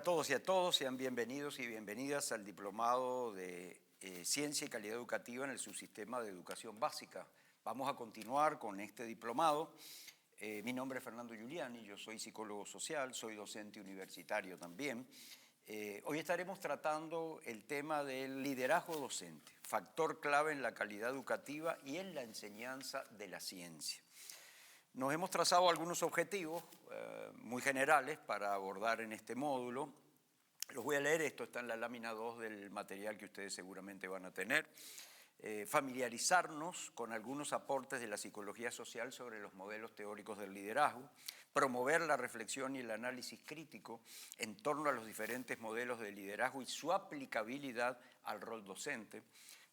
a todos y a todos, sean bienvenidos y bienvenidas al Diplomado de Ciencia y Calidad Educativa en el Subsistema de Educación Básica. Vamos a continuar con este diplomado. Mi nombre es Fernando Giuliani, yo soy psicólogo social, soy docente universitario también. Hoy estaremos tratando el tema del liderazgo docente, factor clave en la calidad educativa y en la enseñanza de la ciencia. Nos hemos trazado algunos objetivos muy generales para abordar en este módulo. Los voy a leer, esto está en la lámina 2 del material que ustedes seguramente van a tener. Familiarizarnos con algunos aportes de la psicología social sobre los modelos teóricos del liderazgo, promover la reflexión y el análisis crítico en torno a los diferentes modelos de liderazgo y su aplicabilidad al rol docente,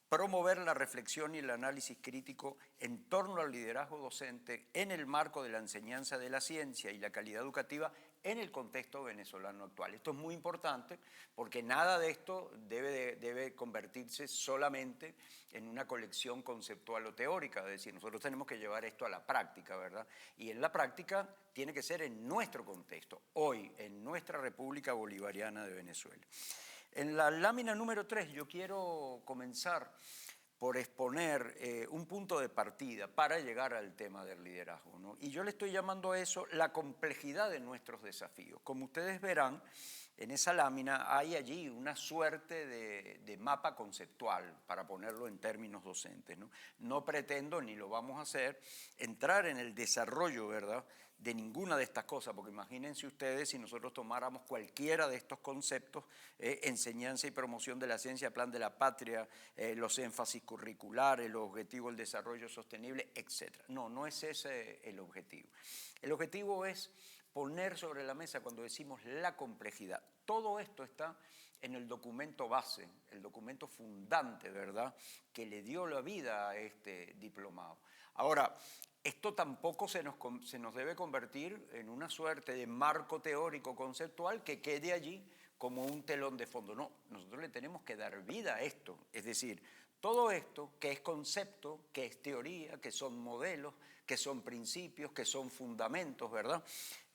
promover la reflexión y el análisis crítico en torno al liderazgo docente en el marco de la enseñanza de la ciencia y la calidad educativa en el contexto venezolano actual. Esto es muy importante porque nada de esto debe convertirse solamente en una colección conceptual o teórica, es decir, nosotros tenemos que llevar esto a la práctica, ¿verdad? Y en la práctica tiene que ser en nuestro contexto, hoy, en nuestra República Bolivariana de Venezuela. En la lámina número 3 yo quiero comenzar por exponer un punto de partida para llegar al tema del liderazgo, ¿no? Y yo le estoy llamando a eso la complejidad de nuestros desafíos. Como ustedes verán, en esa lámina hay allí una suerte de mapa conceptual, para ponerlo en términos docentes, ¿no? No pretendo, ni lo vamos a hacer, entrar en el desarrollo, ¿verdad?, de ninguna de estas cosas, porque imagínense ustedes si nosotros tomáramos cualquiera de estos conceptos, enseñanza y promoción de la ciencia, plan de la patria, los énfasis curriculares, los objetivos del desarrollo sostenible, etc. No es ese el objetivo. El objetivo es poner sobre la mesa cuando decimos la complejidad. Todo esto está en el documento base, el documento fundante, ¿verdad?, que le dio la vida a este diplomado. Ahora, esto tampoco se nos debe convertir en una suerte de marco teórico conceptual que quede allí como un telón de fondo. No, nosotros le tenemos que dar vida a esto. Es decir, todo esto que es concepto, que es teoría, que son modelos, que son principios, que son fundamentos, ¿verdad?,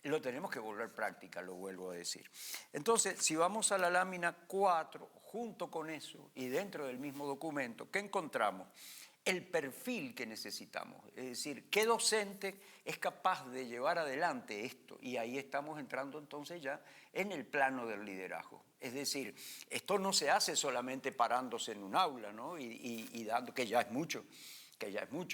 lo tenemos que volver práctica, lo vuelvo a decir. Entonces, si vamos a la lámina 4, junto con eso y dentro del mismo documento, ¿qué encontramos? El perfil que necesitamos, es decir, ¿qué docente es capaz de llevar adelante esto? Y ahí estamos entrando entonces ya en el plano del liderazgo. Es decir, esto no se hace solamente parándose en un aula, ¿no?, y dando, que ya es mucho,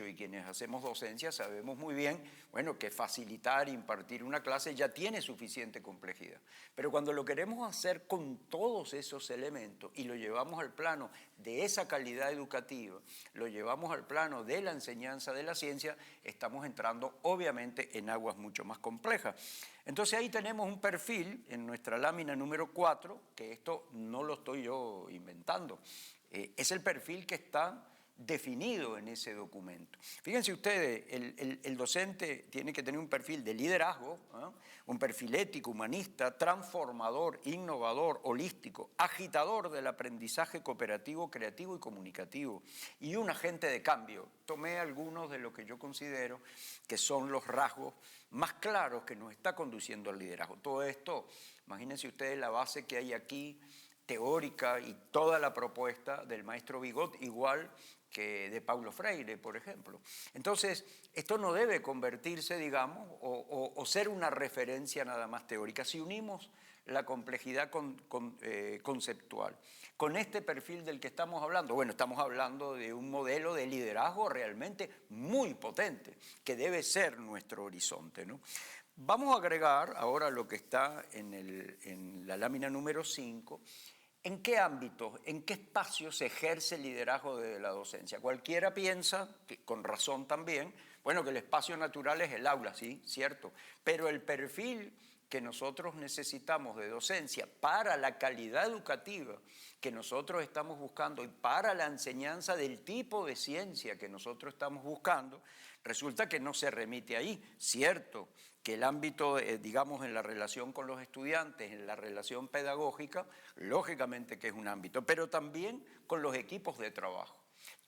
y quienes hacemos docencia sabemos muy bien, bueno, que facilitar, impartir una clase ya tiene suficiente complejidad. Pero cuando lo queremos hacer con todos esos elementos y lo llevamos al plano de esa calidad educativa, lo llevamos al plano de la enseñanza de la ciencia, estamos entrando obviamente en aguas mucho más complejas. Entonces ahí tenemos un perfil en nuestra lámina número 4, que esto no lo estoy yo inventando, es el perfil que está definido en ese documento. Fíjense ustedes, el docente tiene que tener un perfil de liderazgo, un perfil ético, humanista, transformador, innovador, holístico, agitador del aprendizaje cooperativo, creativo y comunicativo, y un agente de cambio. Tomé algunos de lo que yo considero que son los rasgos más claros que nos está conduciendo al liderazgo. Todo esto, imagínense ustedes la base que hay aquí, teórica, y toda la propuesta del maestro Bigot, igual que de Paulo Freire, por ejemplo. Entonces, esto no debe convertirse, digamos, o ser una referencia nada más teórica. Si unimos la complejidad conceptual con este perfil del que estamos hablando, bueno, estamos hablando de un modelo de liderazgo realmente muy potente, que debe ser nuestro horizonte, ¿no? Vamos a agregar ahora lo que está en la lámina número 5, ¿en qué ámbitos, en qué espacios se ejerce el liderazgo de la docencia? Cualquiera piensa, con razón también, bueno, que el espacio natural es el aula, sí, cierto, pero el perfil que nosotros necesitamos de docencia para la calidad educativa que nosotros estamos buscando y para la enseñanza del tipo de ciencia que nosotros estamos buscando, resulta que no se remite ahí. Cierto que el ámbito, digamos, en la relación con los estudiantes, en la relación pedagógica, lógicamente que es un ámbito, pero también con los equipos de trabajo.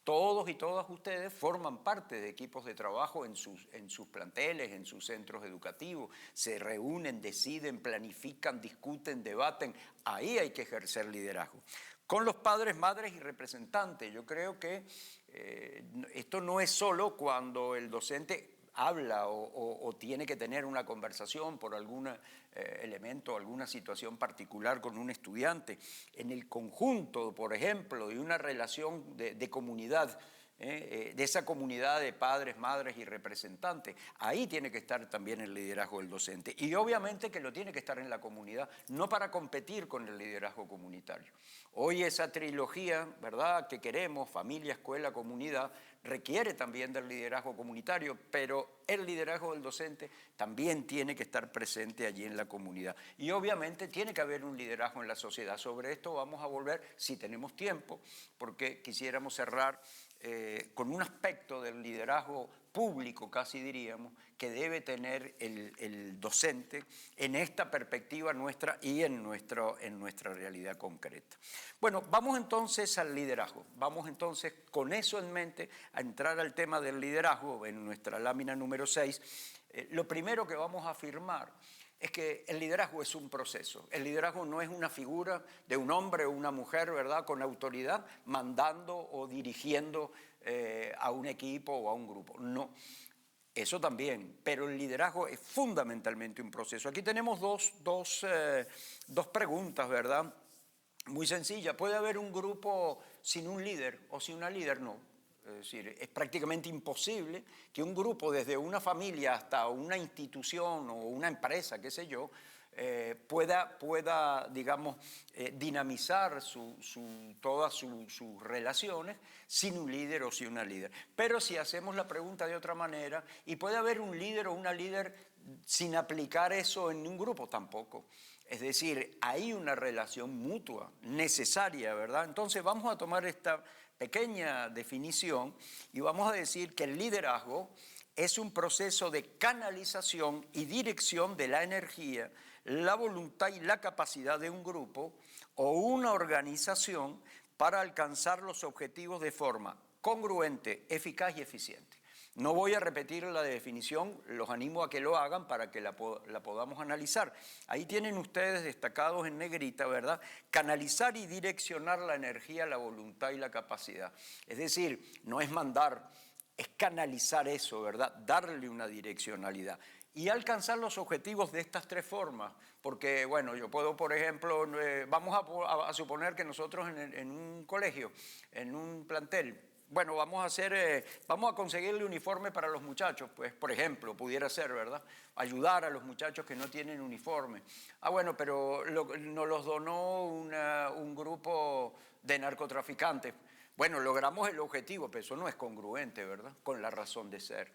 Todos y todas ustedes forman parte de equipos de trabajo en sus planteles, en sus centros educativos. Se reúnen, deciden, planifican, discuten, debaten. Ahí hay que ejercer liderazgo. Con los padres, madres y representantes. Yo creo que esto no es solo cuando el docente habla o tiene que tener una conversación por algún elemento, alguna situación particular con un estudiante. En el conjunto, por ejemplo, de una relación de comunidad, de esa comunidad de padres, madres y representantes, ahí tiene que estar también el liderazgo del docente. Y obviamente que lo tiene que estar en la comunidad, no para competir con el liderazgo comunitario. Hoy esa trilogía, ¿verdad?, que queremos, familia, escuela, comunidad, requiere también del liderazgo comunitario, pero el liderazgo del docente también tiene que estar presente allí en la comunidad. Y obviamente tiene que haber un liderazgo en la sociedad. Sobre esto vamos a volver, si tenemos tiempo, porque quisiéramos cerrar con un aspecto del liderazgo público, casi diríamos, que debe tener el docente en esta perspectiva nuestra y en nuestra realidad concreta. Bueno, vamos entonces al liderazgo. Vamos entonces con eso en mente a entrar al tema del liderazgo en nuestra lámina número 6. Lo primero que vamos a afirmar es que el liderazgo es un proceso. El liderazgo no es una figura de un hombre o una mujer, ¿verdad?, con autoridad, mandando o dirigiendo a un equipo o a un grupo. No, eso también, pero el liderazgo es fundamentalmente un proceso. Aquí tenemos dos preguntas, ¿verdad?, muy sencillas. ¿Puede haber un grupo sin un líder o sin una líder? No. Es decir, es prácticamente imposible que un grupo, desde una familia hasta una institución o una empresa, qué sé yo, pueda digamos, dinamizar todas sus relaciones sin un líder o sin una líder. Pero si hacemos la pregunta de otra manera, ¿y puede haber un líder o una líder sin aplicar eso en un grupo? Tampoco. Es decir, hay una relación mutua, necesaria, ¿verdad? Entonces vamos a tomar esta pequeña definición y vamos a decir que el liderazgo es un proceso de canalización y dirección de la energía, la voluntad y la capacidad de un grupo o una organización para alcanzar los objetivos de forma congruente, eficaz y eficiente. No voy a repetir la definición, los animo a que lo hagan para que la podamos analizar. Ahí tienen ustedes destacados en negrita, ¿verdad? Canalizar y direccionar la energía, la voluntad y la capacidad. Es decir, no es mandar, es canalizar eso, ¿verdad? Darle una direccionalidad. Y alcanzar los objetivos de estas tres formas, porque, bueno, yo puedo, por ejemplo, vamos a suponer que nosotros en un colegio, en un plantel, bueno, vamos a conseguirle uniforme para los muchachos, pues, por ejemplo, pudiera ser, ¿verdad? Ayudar a los muchachos que no tienen uniforme. Ah, bueno, pero nos los donó un grupo de narcotraficantes. Bueno, logramos el objetivo, pero eso no es congruente, ¿verdad?, con la razón de ser.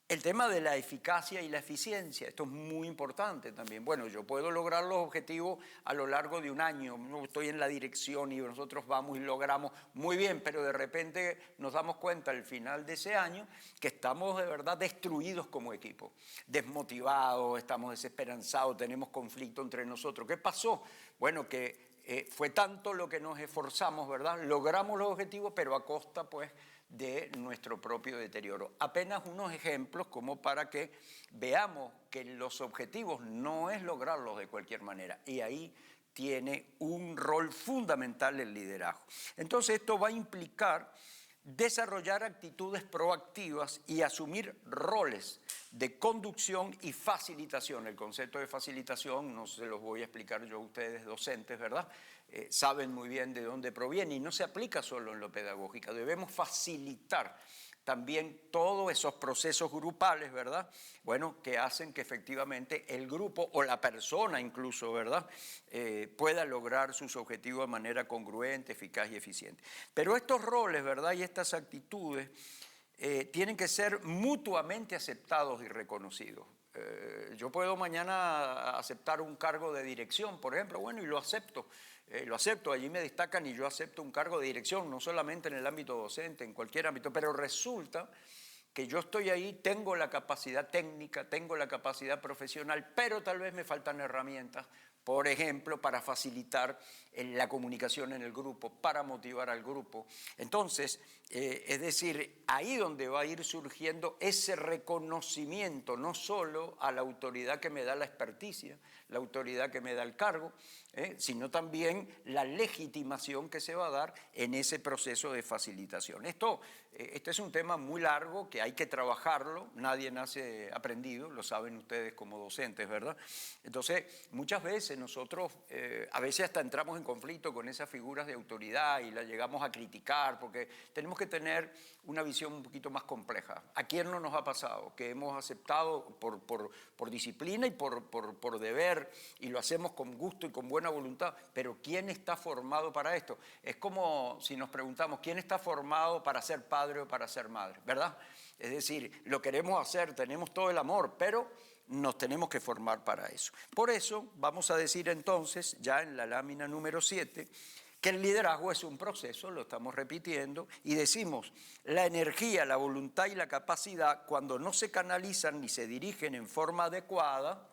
El tema de la eficacia y la eficiencia, esto es muy importante también. Bueno, yo puedo lograr los objetivos a lo largo de un año, estoy en la dirección y nosotros vamos y logramos muy bien, pero de repente nos damos cuenta al final de ese año que estamos de verdad destruidos como equipo, desmotivados, estamos desesperanzados, tenemos conflicto entre nosotros. ¿Qué pasó? Bueno, que fue tanto lo que nos esforzamos, ¿verdad? Logramos los objetivos, pero a costa, pues, de nuestro propio deterioro. Apenas unos ejemplos como para que veamos que los objetivos no es lograrlos de cualquier manera. Y ahí tiene un rol fundamental el liderazgo. Entonces esto va a implicar desarrollar actitudes proactivas y asumir roles de conducción y facilitación. El concepto de facilitación no se los voy a explicar yo a ustedes docentes, ¿verdad? Saben muy bien de dónde proviene y no se aplica solo en lo pedagógico. Debemos facilitar también todos esos procesos grupales, ¿verdad? Bueno, que hacen que efectivamente el grupo o la persona incluso, ¿verdad?, pueda lograr sus objetivos de manera congruente, eficaz y eficiente. Pero estos roles, ¿verdad?, y estas actitudes tienen que ser mutuamente aceptados y reconocidos. Yo puedo mañana aceptar un cargo de dirección, por ejemplo, bueno, y lo acepto, allí me destacan y yo acepto un cargo de dirección, no solamente en el ámbito docente, en cualquier ámbito, pero resulta que yo estoy ahí, tengo la capacidad técnica, tengo la capacidad profesional, pero tal vez me faltan herramientas por ejemplo, para facilitar la comunicación en el grupo, para motivar al grupo. Entonces, es decir, ahí donde va a ir surgiendo ese reconocimiento, no solo a la autoridad que me da la experticia, la autoridad que me da el cargo, sino también la legitimación que se va a dar en ese proceso de facilitación. Este es un tema muy largo que hay que trabajarlo, nadie nace aprendido, lo saben ustedes como docentes, ¿verdad? Entonces, muchas veces nosotros, a veces hasta entramos en conflicto con esas figuras de autoridad y las llegamos a criticar porque tenemos que tener una visión un poquito más compleja. ¿A quién no nos ha pasado? Que hemos aceptado por disciplina y por deber y lo hacemos con gusto y con buena voluntad, pero ¿quién está formado para esto? Es como si nos preguntamos, ¿quién está formado para ser padre o para ser madre? ¿Verdad? Es decir, lo queremos hacer, tenemos todo el amor, pero nos tenemos que formar para eso. Por eso vamos a decir entonces, ya en la lámina número 7, que el liderazgo es un proceso, lo estamos repitiendo, y decimos, la energía, la voluntad y la capacidad, cuando no se canalizan ni se dirigen en forma adecuada,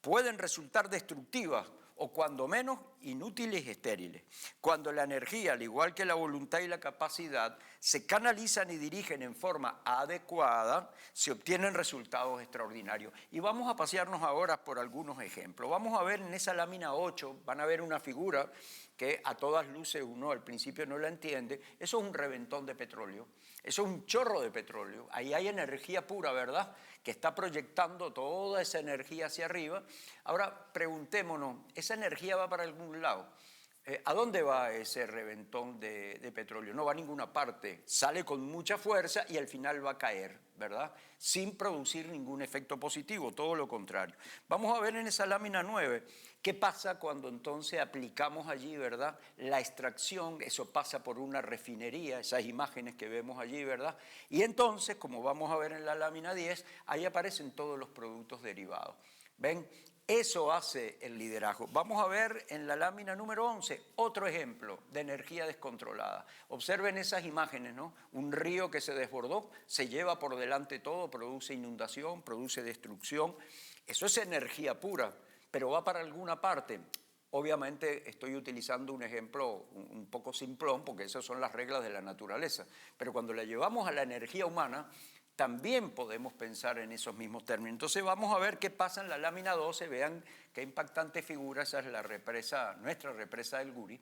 pueden resultar destructivas o cuando menos inútiles y estériles. Cuando la energía, al igual que la voluntad y la capacidad, se canalizan y dirigen en forma adecuada, se obtienen resultados extraordinarios. Y vamos a pasearnos ahora por algunos ejemplos. Vamos a ver en esa lámina 8, van a ver una figura que a todas luces uno al principio no la entiende. Eso es un reventón de petróleo, eso es un chorro de petróleo. Ahí hay energía pura, ¿verdad?, que está proyectando toda esa energía hacia arriba. Ahora preguntémonos, ¿esa energía va para algún lado? ¿A dónde va ese reventón de petróleo? No va a ninguna parte, sale con mucha fuerza y al final va a caer, ¿verdad? Sin producir ningún efecto positivo, todo lo contrario. Vamos a ver en esa lámina 9 qué pasa cuando entonces aplicamos allí, ¿verdad?, la extracción, eso pasa por una refinería, esas imágenes que vemos allí, ¿verdad? Y entonces, como vamos a ver en la lámina 10, ahí aparecen todos los productos derivados. ¿Ven? Eso hace el liderazgo. Vamos a ver en la lámina número 11 otro ejemplo de energía descontrolada. Observen esas imágenes, ¿no? Un río que se desbordó, se lleva por delante todo, produce inundación, produce destrucción. Eso es energía pura, pero va para alguna parte. Obviamente estoy utilizando un ejemplo un poco simplón porque esas son las reglas de la naturaleza, pero cuando la llevamos a la energía humana, también podemos pensar en esos mismos términos. Entonces vamos a ver qué pasa en la lámina 12, vean qué impactante figura, esa es la represa, nuestra represa del Guri.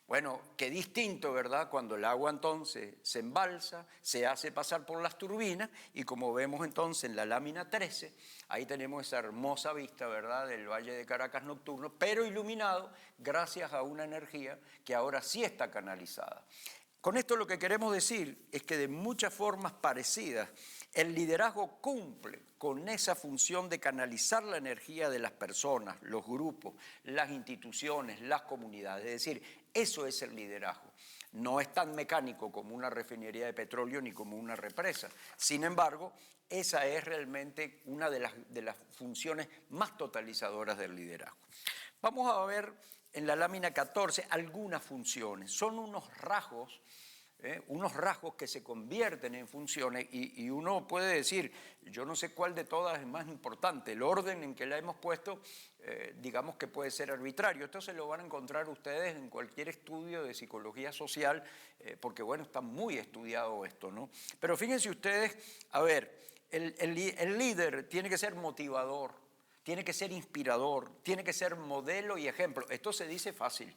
Bueno, qué distinto, ¿verdad?, cuando el agua entonces se embalsa, se hace pasar por las turbinas y como vemos entonces en la lámina 13, ahí tenemos esa hermosa vista, ¿verdad?, del Valle de Caracas nocturno, pero iluminado gracias a una energía que ahora sí está canalizada. Con esto lo que queremos decir es que de muchas formas parecidas, el liderazgo cumple con esa función de canalizar la energía de las personas, los grupos, las instituciones, las comunidades. Es decir, eso es el liderazgo. No es tan mecánico como una refinería de petróleo ni como una represa. Sin embargo, esa es realmente una de las funciones más totalizadoras del liderazgo. Vamos a ver en la lámina 14 algunas funciones. Son unos rasgos que se convierten en funciones y uno puede decir, yo no sé cuál de todas es más importante, el orden en que la hemos puesto, digamos que puede ser arbitrario. Esto se lo van a encontrar ustedes en cualquier estudio de psicología social, porque bueno, está muy estudiado esto, ¿no? Pero fíjense ustedes, a ver, el líder tiene que ser motivador, tiene que ser inspirador, tiene que ser modelo y ejemplo. Esto se dice fácil,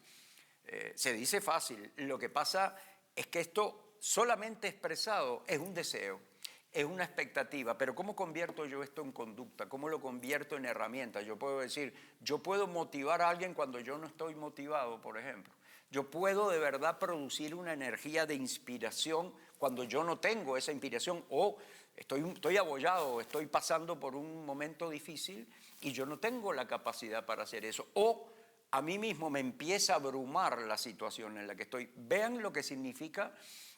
Lo que pasa es que esto solamente expresado es un deseo, es una expectativa, pero ¿cómo convierto yo esto en conducta? ¿Cómo lo convierto en herramienta? Yo puedo decir, yo puedo motivar a alguien cuando yo no estoy motivado, por ejemplo. Yo puedo de verdad producir una energía de inspiración cuando yo no tengo esa inspiración o estoy abollado, estoy pasando por un momento difícil y yo no tengo la capacidad para hacer eso. O a mí mismo me empieza a abrumar la situación en la que estoy. Vean lo que significa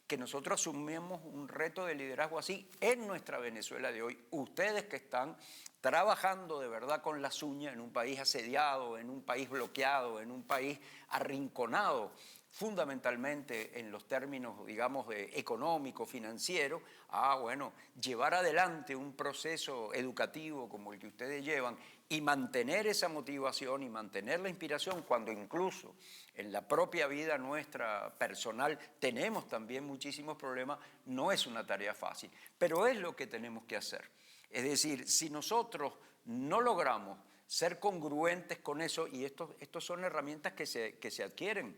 que nosotros asumimos un reto de liderazgo así en nuestra Venezuela de hoy. Ustedes que están trabajando de verdad con las uñas en un país asediado, en un país bloqueado, en un país arrinconado, fundamentalmente en los términos, digamos, económicos, financieros, a, bueno, llevar adelante un proceso educativo como el que ustedes llevan y mantener esa motivación y mantener la inspiración cuando incluso en la propia vida nuestra personal tenemos también muchísimos problemas, no es una tarea fácil, pero es lo que tenemos que hacer. Es decir, si nosotros no logramos ser congruentes con eso, y estos son herramientas que se adquieren,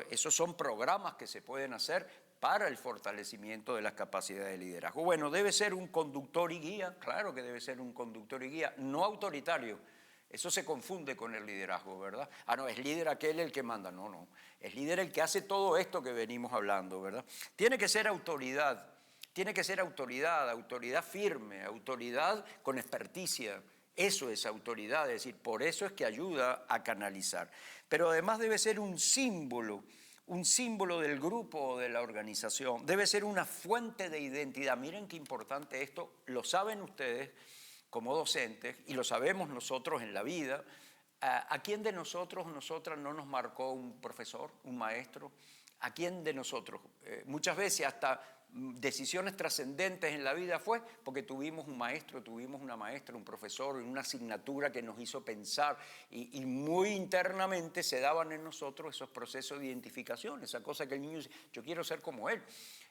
esos son programas que se pueden hacer para el fortalecimiento de las capacidades de liderazgo. Bueno, debe ser un conductor y guía, claro que debe ser un conductor y guía, no autoritario. Eso se confunde con el liderazgo, ¿verdad? Ah, no, es líder aquel el que manda. No, no, es líder el que hace todo esto que venimos hablando, ¿verdad? Tiene que ser autoridad. Tiene que ser autoridad, autoridad firme, autoridad con experticia. Eso es autoridad, es decir, por eso es que ayuda a canalizar. Pero además debe ser un símbolo del grupo o de la organización. Debe ser una fuente de identidad. Miren qué importante esto, lo saben ustedes como docentes y lo sabemos nosotros en la vida. ¿A quién de nosotros, nosotras no nos marcó un profesor, un maestro? ¿A quién de nosotros? Muchas veces hasta decisiones trascendentes en la vida fue porque tuvimos un maestro, tuvimos una maestra, un profesor, una asignatura que nos hizo pensar y muy internamente se daban en nosotros esos procesos de identificación, esa cosa que el niño dice, yo quiero ser como él,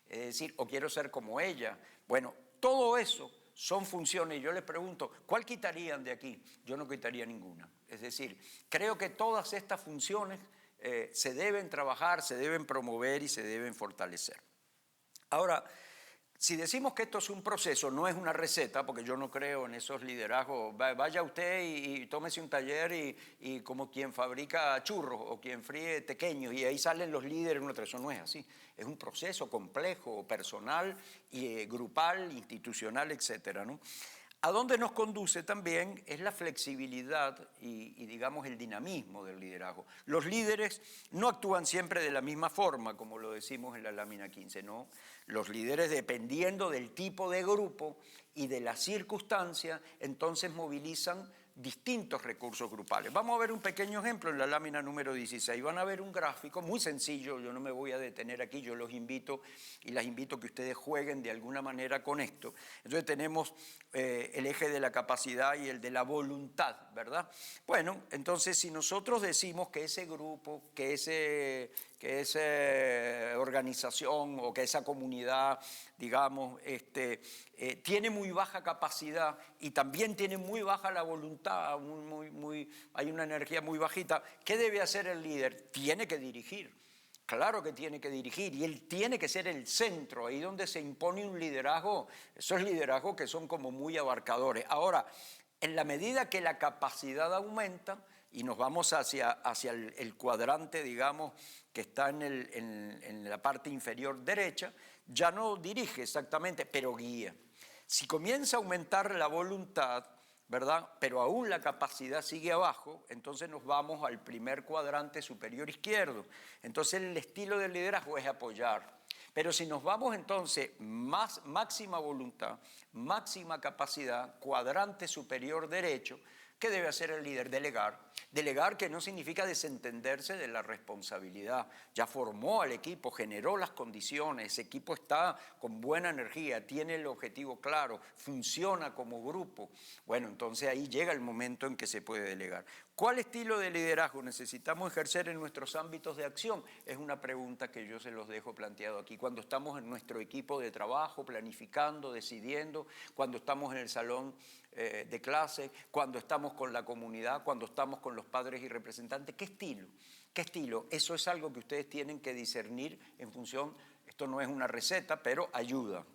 es decir, o quiero ser como ella. Bueno, todo eso son funciones, y yo les pregunto, ¿cuál quitarían de aquí? Yo no quitaría ninguna. Es decir, creo que todas estas funciones se deben trabajar, se deben promover y se deben fortalecer. Ahora, si decimos que esto es un proceso, no es una receta, porque yo no creo en esos liderazgos, vaya usted y tómese un taller y como quien fabrica churros o quien fríe tequeños y ahí salen los líderes, eso no es así. Es un proceso complejo, personal, y, grupal, institucional, etcétera, ¿no? A dónde nos conduce también es la flexibilidad y digamos el dinamismo del liderazgo. Los líderes no actúan siempre de la misma forma, como lo decimos en la lámina 15, ¿no? Los líderes, dependiendo del tipo de grupo y de las circunstancias, entonces movilizan distintos recursos grupales. Vamos a ver un pequeño ejemplo en la lámina número 16. Van a ver un gráfico muy sencillo, yo no me voy a detener aquí, yo los invito y las invito a que ustedes jueguen de alguna manera con esto. Entonces tenemos el eje de la capacidad y el de la voluntad, ¿verdad? Bueno, entonces si nosotros decimos que ese grupo, que esa organización o que esa comunidad, digamos, tiene muy baja capacidad y también tiene muy baja la voluntad, hay una energía muy bajita, ¿qué debe hacer el líder? Tiene que dirigir. Claro que tiene que dirigir y él tiene que ser el centro, ahí donde se impone un liderazgo, esos liderazgos que son como muy abarcadores. Ahora, en la medida que la capacidad aumenta y nos vamos hacia el cuadrante, digamos, que está en la parte inferior derecha, ya no dirige exactamente, pero guía. Si comienza a aumentar la voluntad, ¿verdad? Pero aún la capacidad sigue abajo, entonces nos vamos al primer cuadrante superior izquierdo. Entonces el estilo del liderazgo es apoyar. Pero si nos vamos entonces máxima voluntad, máxima capacidad, cuadrante superior derecho, ¿qué debe hacer el líder? Delegar. Delegar que no significa desentenderse de la responsabilidad. Ya formó al equipo, generó las condiciones, ese equipo está con buena energía, tiene el objetivo claro, funciona como grupo. Bueno, entonces ahí llega el momento en que se puede delegar. ¿Cuál estilo de liderazgo necesitamos ejercer en nuestros ámbitos de acción? Es una pregunta que yo se los dejo planteado aquí. Cuando estamos en nuestro equipo de trabajo, planificando, decidiendo, cuando estamos en el salón de clase, cuando estamos con la comunidad, cuando estamos con los padres y representantes, ¿qué estilo? ¿Qué estilo? Eso es algo que ustedes tienen que discernir en función, esto no es una receta, pero ayuda.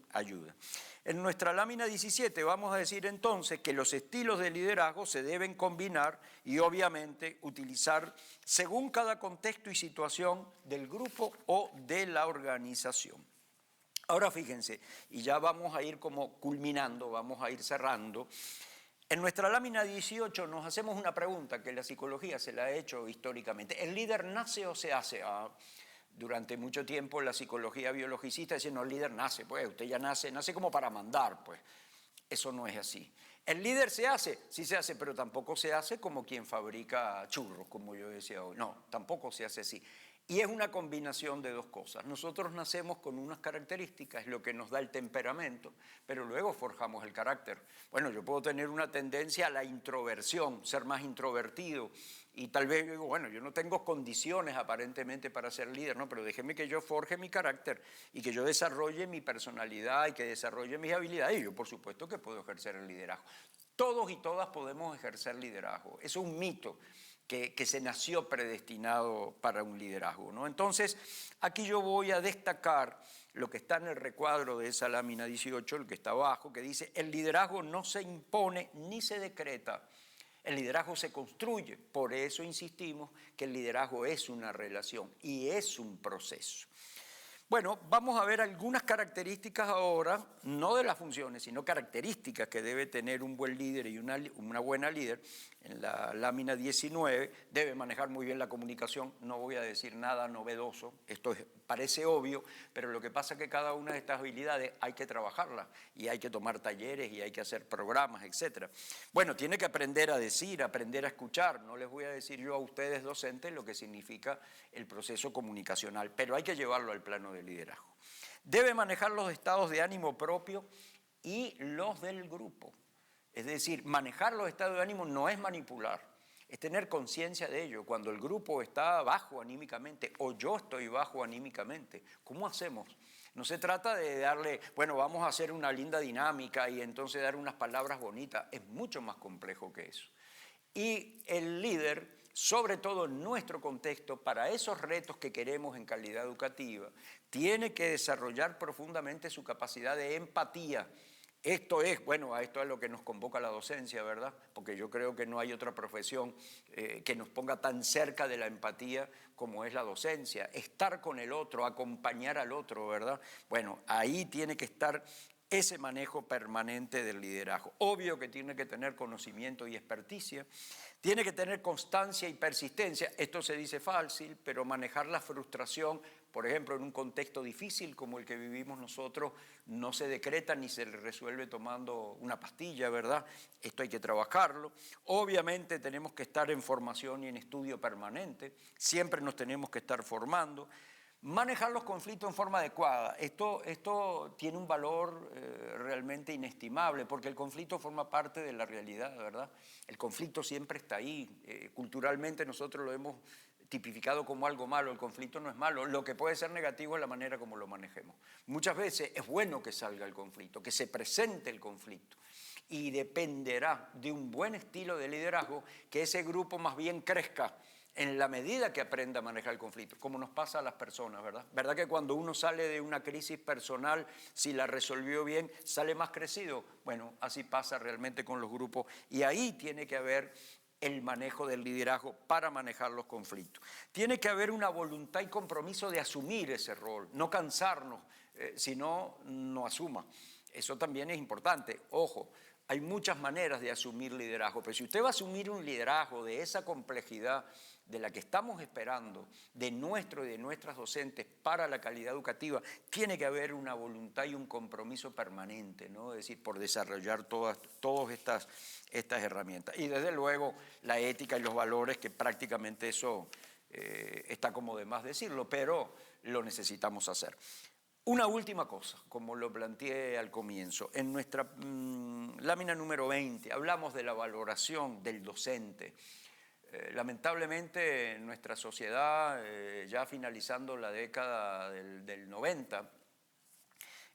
En nuestra lámina 17 vamos a decir entonces que los estilos de liderazgo se deben combinar y obviamente utilizar según cada contexto y situación del grupo o de la organización. Ahora fíjense, y ya vamos a ir como culminando, vamos a ir cerrando. En nuestra lámina 18 nos hacemos una pregunta que la psicología se la ha hecho históricamente. ¿El líder nace o se hace? Durante mucho tiempo la psicología biologicista decía, no, el líder nace, pues usted ya nace como para mandar, pues. Eso no es así. ¿El líder se hace? Sí se hace, pero tampoco se hace como quien fabrica churros, como yo decía hoy. No, tampoco se hace así. Y es una combinación de dos cosas. Nosotros nacemos con unas características, es lo que nos da el temperamento, pero luego forjamos el carácter. Bueno, yo puedo tener una tendencia a la introversión, ser más introvertido, y tal vez digo, bueno, yo no tengo condiciones aparentemente para ser líder, no, pero déjeme que yo forje mi carácter y que yo desarrolle mi personalidad y que desarrolle mis habilidades, y yo por supuesto que puedo ejercer el liderazgo. Todos y todas podemos ejercer liderazgo. Eso es un mito que se nació predestinado para un liderazgo, ¿no? Entonces, aquí yo voy a destacar lo que está en el recuadro de esa lámina 18, el que está abajo, que dice, el liderazgo no se impone ni se decreta, el liderazgo se construye. Por eso insistimos que el liderazgo es una relación y es un proceso. Bueno, vamos a ver algunas características ahora, no de las funciones, sino características que debe tener un buen líder y una buena líder. En la lámina 19, debe manejar muy bien la comunicación, no voy a decir nada novedoso, esto parece obvio, pero lo que pasa es que cada una de estas habilidades hay que trabajarlas y hay que tomar talleres y hay que hacer programas, etc. Bueno, tiene que aprender a decir, aprender a escuchar, no les voy a decir yo a ustedes docentes lo que significa el proceso comunicacional, pero hay que llevarlo al plano de liderazgo. Debe manejar los estados de ánimo propio y los del grupo. Es decir, manejar los estados de ánimo no es manipular, es tener conciencia de ello. Cuando el grupo está bajo anímicamente o yo estoy bajo anímicamente, ¿cómo hacemos? No se trata de darle, bueno, vamos a hacer una linda dinámica y entonces dar unas palabras bonitas, es mucho más complejo que eso. Y el líder, sobre todo en nuestro contexto, para esos retos que queremos en calidad educativa, tiene que desarrollar profundamente su capacidad de empatía. Esto es, bueno, a esto es lo que nos convoca la docencia, ¿verdad? Porque yo creo que no hay otra profesión que nos ponga tan cerca de la empatía como es la docencia. Estar con el otro, acompañar al otro, ¿verdad? Bueno, ahí tiene que estar ese manejo permanente del liderazgo. Obvio que tiene que tener conocimiento y experticia, tiene que tener constancia y persistencia. Esto se dice fácil, pero manejar la frustración, por ejemplo, en un contexto difícil como el que vivimos nosotros, no se decreta ni se resuelve tomando una pastilla, ¿verdad? Esto hay que trabajarlo. Obviamente tenemos que estar en formación y en estudio permanente, siempre nos tenemos que estar formando. Manejar los conflictos en forma adecuada. Esto tiene un valor realmente inestimable, porque el conflicto forma parte de la realidad, ¿verdad? El conflicto siempre está ahí. Culturalmente nosotros lo hemos tipificado como algo malo. El conflicto no es malo. Lo que puede ser negativo es la manera como lo manejemos. Muchas veces es bueno que salga el conflicto, que se presente el conflicto. Y dependerá de un buen estilo de liderazgo que ese grupo más bien crezca en la medida que aprenda a manejar el conflicto, como nos pasa a las personas, ¿verdad? ¿Verdad que cuando uno sale de una crisis personal, si la resolvió bien, sale más crecido? Bueno, así pasa realmente con los grupos y ahí tiene que haber el manejo del liderazgo para manejar los conflictos. Tiene que haber una voluntad y compromiso de asumir ese rol, no cansarnos, si no asuma. Eso también es importante. Ojo, hay muchas maneras de asumir liderazgo, pero si usted va a asumir un liderazgo de esa complejidad de la que estamos esperando de nuestro y de nuestras docentes para la calidad educativa, tiene que haber una voluntad y un compromiso permanente, ¿no? Es decir, por desarrollar todas estas herramientas. Y desde luego la ética y los valores, que prácticamente eso está como de más decirlo, pero lo necesitamos hacer. Una última cosa, como lo planteé al comienzo, en nuestra lámina número 20 hablamos de la valoración del docente. Lamentablemente en nuestra sociedad, ya finalizando la década del 90,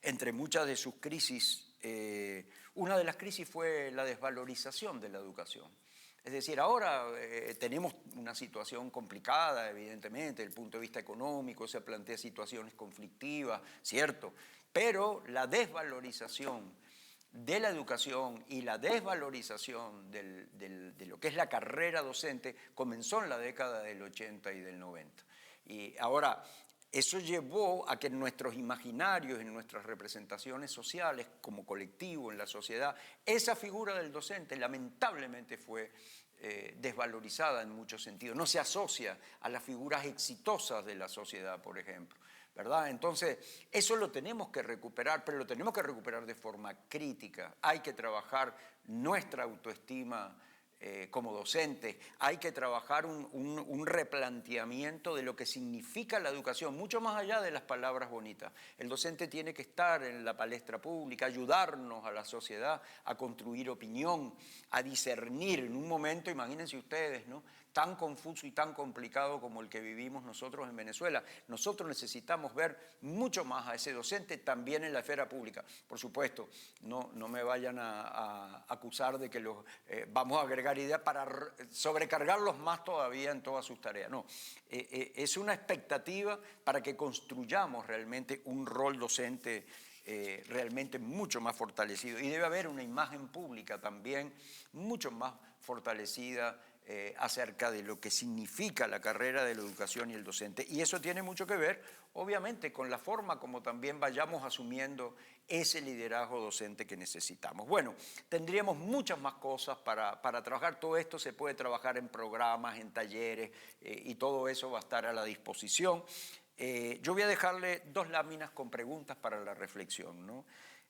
entre muchas de sus crisis, una de las crisis fue la desvalorización de la educación. Es decir, ahora tenemos una situación complicada, evidentemente, desde el punto de vista económico, se plantean situaciones conflictivas, cierto, pero la desvalorización de la educación y la desvalorización de lo que es la carrera docente comenzó en la década del 80 y del 90. Y ahora, eso llevó a que en nuestros imaginarios, en nuestras representaciones sociales, como colectivo, en la sociedad, esa figura del docente lamentablemente fue desvalorizada en muchos sentidos. No se asocia a las figuras exitosas de la sociedad, por ejemplo, ¿verdad? Entonces, eso lo tenemos que recuperar, pero lo tenemos que recuperar de forma crítica. Hay que trabajar nuestra autoestima como docentes. Hay que trabajar un replanteamiento de lo que significa la educación, mucho más allá de las palabras bonitas. El docente tiene que estar en la palestra pública, ayudarnos a la sociedad a construir opinión, a discernir en un momento, imagínense ustedes, ¿no?, tan confuso y tan complicado como el que vivimos nosotros en Venezuela. Nosotros necesitamos ver mucho más a ese docente también en la esfera pública. Por supuesto, no me vayan a acusar de que los vamos a agregar ideas para sobrecargarlos más todavía en todas sus tareas. No, es una expectativa para que construyamos realmente un rol docente realmente mucho más fortalecido. Y debe haber una imagen pública también mucho más fortalecida acerca de lo que significa la carrera de la educación y el docente. Y eso tiene mucho que ver, obviamente, con la forma como también vayamos asumiendo ese liderazgo docente que necesitamos. Bueno, tendríamos muchas más cosas para trabajar. Todo esto se puede trabajar en programas, en talleres, y todo eso va a estar a la disposición. Yo voy a dejarle 2 láminas con preguntas para la reflexión, ¿no?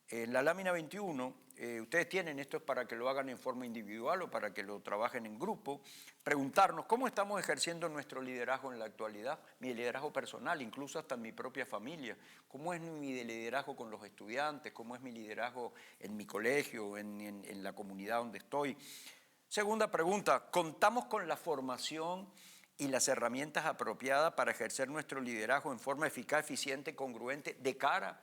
En la lámina 21, ustedes tienen, esto es para que lo hagan en forma individual o para que lo trabajen en grupo, preguntarnos cómo estamos ejerciendo nuestro liderazgo en la actualidad, mi liderazgo personal, incluso hasta en mi propia familia, cómo es mi liderazgo con los estudiantes, cómo es mi liderazgo en mi colegio, en la comunidad donde estoy. Segunda pregunta, ¿contamos con la formación y las herramientas apropiadas para ejercer nuestro liderazgo en forma eficaz, eficiente y congruente de cara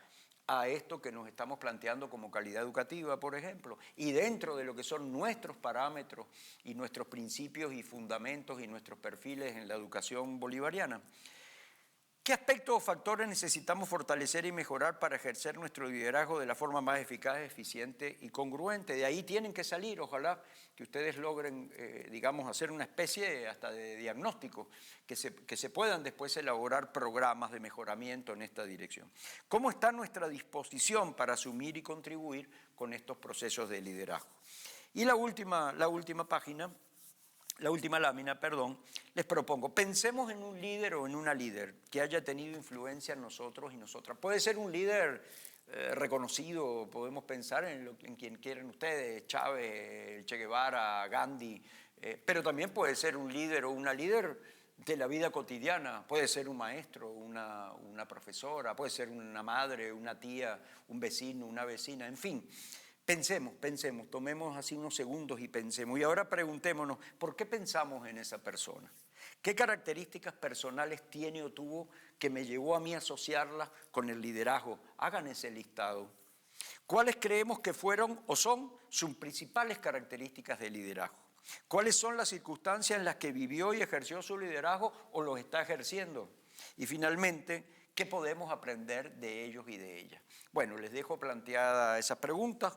a esto que nos estamos planteando como calidad educativa, por ejemplo, y dentro de lo que son nuestros parámetros y nuestros principios y fundamentos y nuestros perfiles en la educación bolivariana? ¿Qué aspectos o factores necesitamos fortalecer y mejorar para ejercer nuestro liderazgo de la forma más eficaz, eficiente y congruente? De ahí tienen que salir, ojalá que ustedes logren, digamos, hacer una especie hasta de diagnóstico, que se puedan después elaborar programas de mejoramiento en esta dirección. ¿Cómo está nuestra disposición para asumir y contribuir con estos procesos de liderazgo? Y la última página, la última lámina, perdón, les propongo, pensemos en un líder o en una líder que haya tenido influencia en nosotros y nosotras. Puede ser un líder reconocido, podemos pensar en quien quieran ustedes, Chávez, Che Guevara, Gandhi, pero también puede ser un líder o una líder de la vida cotidiana, puede ser un maestro, una profesora, puede ser una madre, una tía, un vecino, una vecina, en fin. Pensemos, tomemos así unos segundos y pensemos. Y ahora preguntémonos, ¿por qué pensamos en esa persona? ¿Qué características personales tiene o tuvo que me llevó a mí a asociarla con el liderazgo? Hagan ese listado. ¿Cuáles creemos que fueron o son sus principales características de liderazgo? ¿Cuáles son las circunstancias en las que vivió y ejerció su liderazgo o los está ejerciendo? Y finalmente, ¿qué podemos aprender de ellos y de ellas? Bueno, les dejo planteadas esas preguntas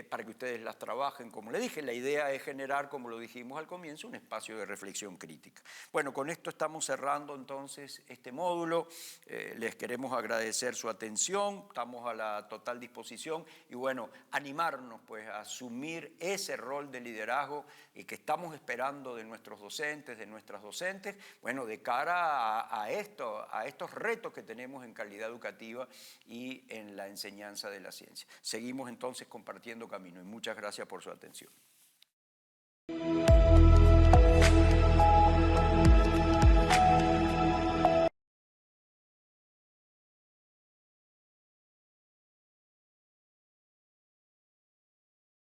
para que ustedes las trabajen. Como les dije, la idea es generar, como lo dijimos al comienzo, un espacio de reflexión crítica. Bueno, con esto estamos cerrando entonces este módulo. Les queremos agradecer su atención, estamos a la total disposición y bueno, animarnos pues a asumir ese rol de liderazgo que estamos esperando de nuestros docentes, de nuestras docentes, bueno, de cara a estos retos que tenemos en calidad educativa y en la enseñanza de la ciencia. Seguimos entonces compartiendo camino y muchas gracias por su atención.